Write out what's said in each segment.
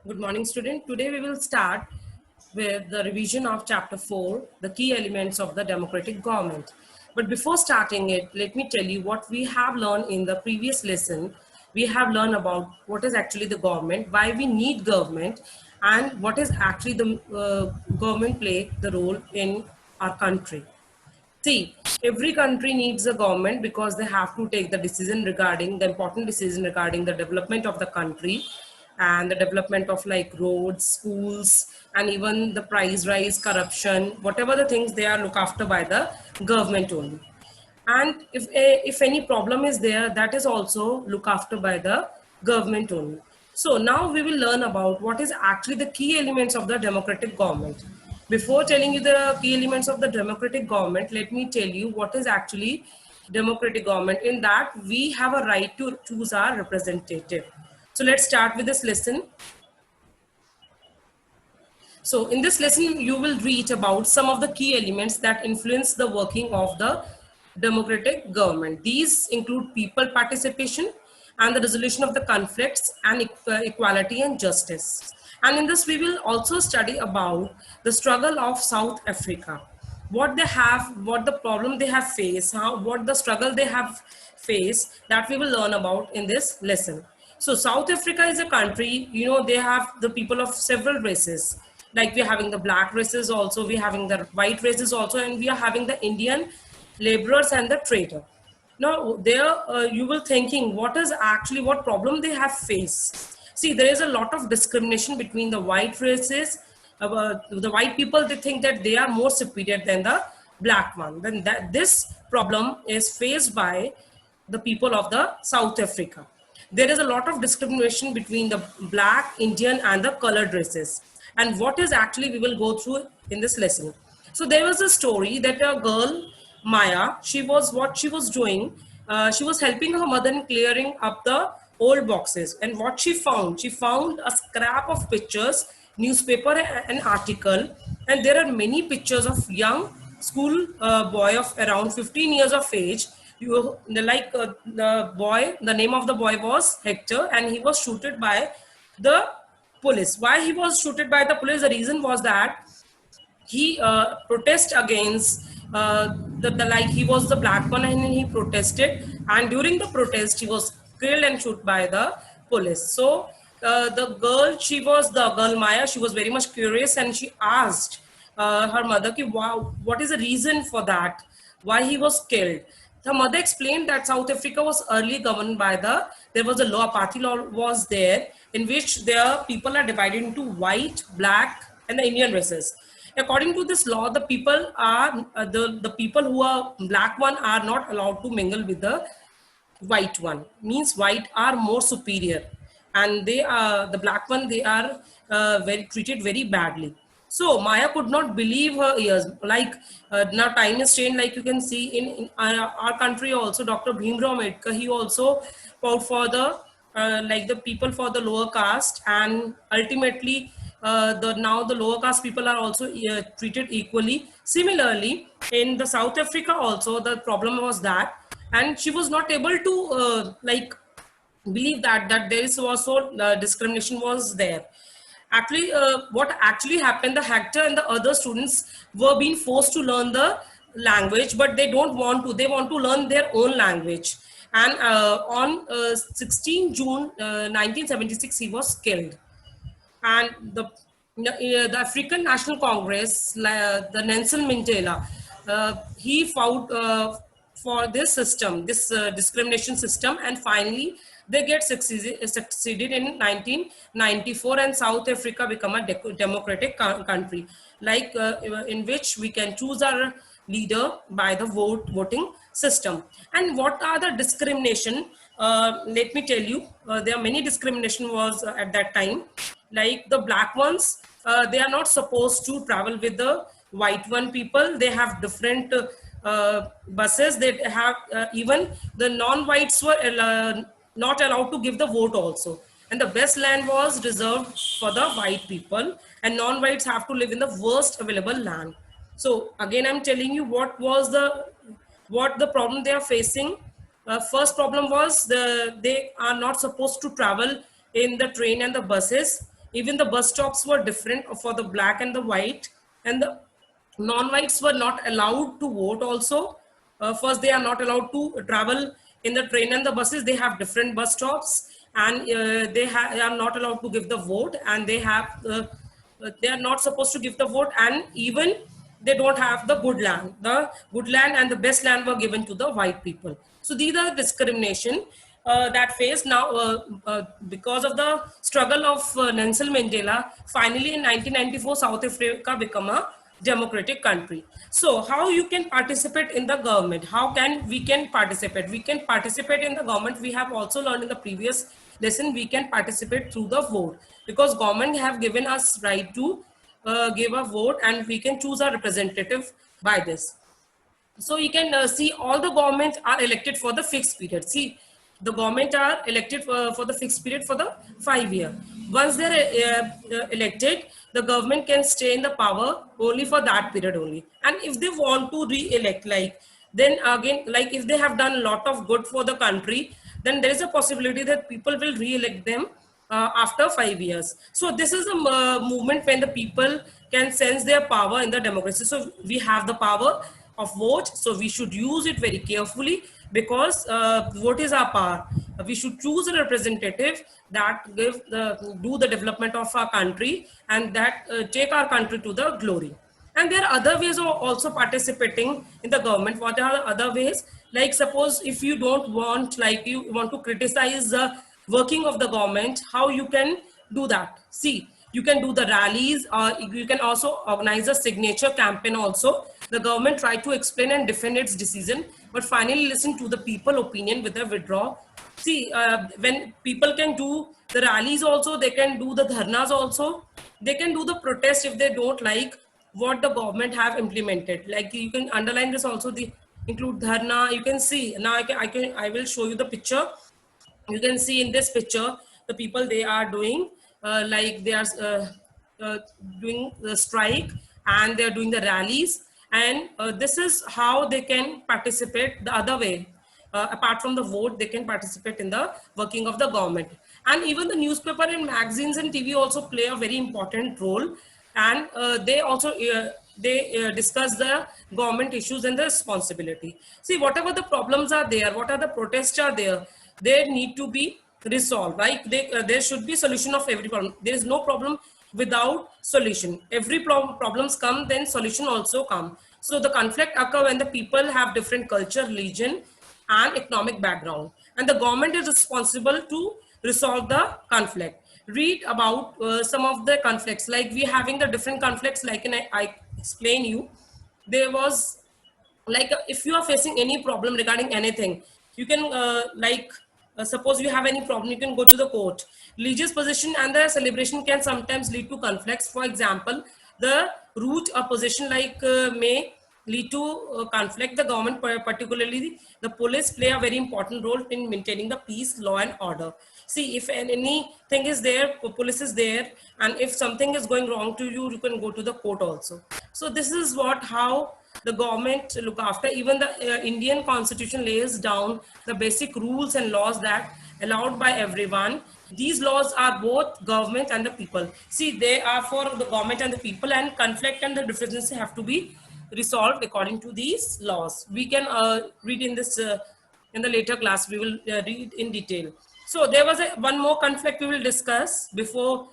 Good morning, student. Today we will start with the revision of chapter 4, the key elements of the democratic government. But before starting it, let me tell you what we have learned in the previous lesson. We have learned about what is actually the government, why we need government, and what is actually the government play the role in our country. See, every country needs a government because they have to take the decision regarding the important decision regarding the development of the country and the development of like roads, schools, and even the price rise, corruption, whatever the things they are looked after by the government only. And if any problem is there, that is also looked after by the government only. So now we will learn about what is actually the key elements of the democratic government. Before telling you the key elements of the democratic government, let me tell you what is actually democratic government. In that, we have a right to choose our representative. So let's start with this lesson. So in this lesson, you will read about some of the key elements that influence the working of the democratic government. These include people participation and the resolution of the conflicts and equality and justice. And in this, we will also study about the struggle of South Africa, what they have, what the problem they have faced, what the struggle they have faced, that we will learn about in this lesson. So South Africa is a country, they have the people of several races. Like we're having the black races also, we're having the white races also, and we are having the Indian laborers and the trader. Now, there you will thinking what is actually what problem they have faced. See, there is a lot of discrimination between the white races. The white people, they think that they are more superior than the black one. Then that this problem is faced by the people of the South Africa. There is a lot of discrimination between the black, Indian, and the colored races. And what is actually we will go through in this lesson. So there was a story that a girl, Maya, what she was doing, she was helping her mother in clearing up the old boxes. And what she found a scrap of pictures, newspaper, and article. And there are many pictures of young school boy of around 15 years of age. The name of the boy was Hector, and he was shooted by the police. Why he was shooted by the police? The reason was that he protest against the like he was the black one and he protested, and during the protest he was killed and shot by the police. So the girl Maya, she was very much curious and she asked her mother ki, wow, what is the reason for that, why he was killed. The mother explained that South Africa was early governed by there was a law, party law was there, in which their people are divided into white, black, and the Indian races. According to this law, the people who are black one are not allowed to mingle with the white one. Means white are more superior, and they are the black one. They are very treated very badly. So Maya could not believe her ears. Like now, time is changed. Like you can see in our country also, Dr. Bhimrao Ambedkar, he also fought for the like the people for the lower caste, and ultimately the now the lower caste people are also treated equally. Similarly, in the South Africa also, the problem was that, and she was not able to like believe that there is also discrimination was there. Actually, what actually happened, the Hector and the other students were being forced to learn the language, but they don't want to. They want to learn their own language. And on 16 June 1976, he was killed. And the African National Congress, the Nelson Mandela, he fought for this system, this discrimination system, and finally they get succeeded in 1994, and South Africa become a democratic country, like in which we can choose our leader by the voting system. And what are the discrimination? Let me tell you, there are many discrimination was at that time. Like the black ones, they are not supposed to travel with the white one people. They have different buses. They have even the non-whites were not allowed to give the vote also. And the best land was reserved for the white people, and non-whites have to live in the worst available land. So again, I'm telling you what the problem they are facing. First problem was they are not supposed to travel in the train and the buses. Even the bus stops were different for the black and the white, and the non-whites were not allowed to vote also. First, they are not allowed to travel in the train and the buses. They have different bus stops, and are not allowed to give the vote, and they are not supposed to give the vote, and even they don't have the good land. The good land and the best land were given to the white people. So these are discrimination that faced now because of the struggle of Nelson Mandela. Finally, in 1994, South Africa become a democratic country. So how you can participate in the government? How can we can participate? We can participate in the government. We have also learned in the previous lesson, we can participate through the vote, because government have given us right to give a vote, and we can choose our representative by this. So you can see all the governments are elected for the fixed period. See, the government are elected for the fixed period for the 5 year. Once they're elected, the government can stay in the power only for that period only. And if they want to re-elect, like, then again, like if they have done a lot of good for the country, then there is a possibility that people will re-elect them after 5 years. So this is a movement when the people can sense their power in the democracy. So we have the power of vote, so we should use it very carefully, because vote is our power. We should choose a representative that do the development of our country, and that take our country to the glory. And there are other ways of also participating in the government. What are the other ways? Like, suppose if you don't want, like you want to criticize the working of the government, how you can do that? See, you can do the rallies, or you can also organize a signature campaign also. The government tried to explain and defend its decision, but finally listen to the people opinion with a withdraw. See, when people can do the rallies also, they can do the dharnas also, they can do the protest if they don't like what the government have implemented. Like, you can underline this also, the include dharna. You can see now, I will show you the picture. You can see in this picture the people, they are doing like they are doing the strike, and they are doing the rallies, and this is how they can participate the other way. Apart from the vote, they can participate in the working of the government. And even the newspaper and magazines and TV also play a very important role, and they also discuss the government issues and the responsibility. See, whatever the problems are there, what are the protests are there, they need to be resolved, right? There should be solution of every problem. There is no problem without solution. Every problems come, then solution also come. So the conflict occur when the people have different culture, religion, and economic background, and the government is responsible to resolve the conflict. Read about some of the conflicts, like we having the different conflicts, like I explain you. There was, like, if you are facing any problem regarding anything, you can suppose you have any problem, you can go to the court. Religious position and the celebration can sometimes lead to conflicts. For example, the root or position, like may lead to conflict. The government, particularly the police, play a very important role in maintaining the peace, law and order. See, if anything is there, police is there, and if something is going wrong to you, you can go to the court also. So this is how the government look after. Even the Indian constitution lays down the basic rules and laws that allowed by everyone. These laws are both government and the people. See, they are for the government and the people, and conflict and the differences have to be resolved according to these laws. We can read in this in the later class, we will read in detail. So there was one more conflict we will discuss before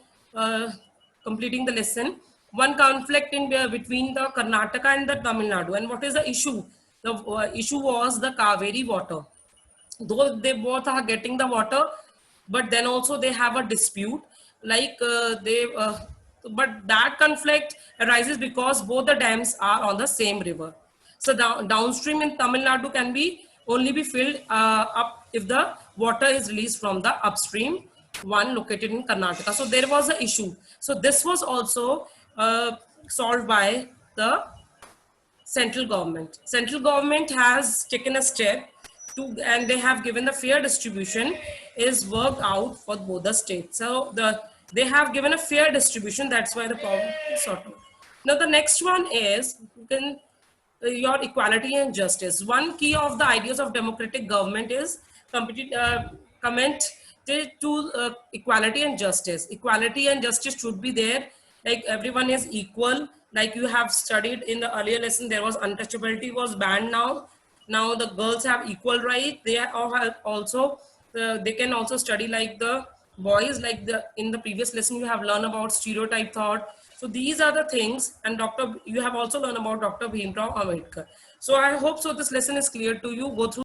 completing the lesson. One conflict in between the Karnataka and the Tamil Nadu. And what is the issue? The issue was the Kaveri water. Though they both are getting the water, but then also they have a dispute. Like but that conflict arises because both the dams are on the same river. So downstream in Tamil Nadu can be only be filled up if the water is released from the upstream one located in Karnataka. So there was an issue. So this was also solved by the central government. Central government has taken a step to, and they have given the fair distribution is worked out for both the states. So they have given a fair distribution. That's why the problem is sorted out. Now the next one is your equality and justice. One key of the ideas of democratic government is comment to equality and justice. Equality and justice should be there. Like everyone is equal. Like you have studied in the earlier lesson, there was untouchability was banned now. Now the girls have equal right. They all have also, they can also study like the boys. Like the in the previous lesson you have learned about stereotype thought. So these are the things, and you have also learned about Dr. Bhimrao Ambedkar. So I hope so this lesson is clear to you. Go through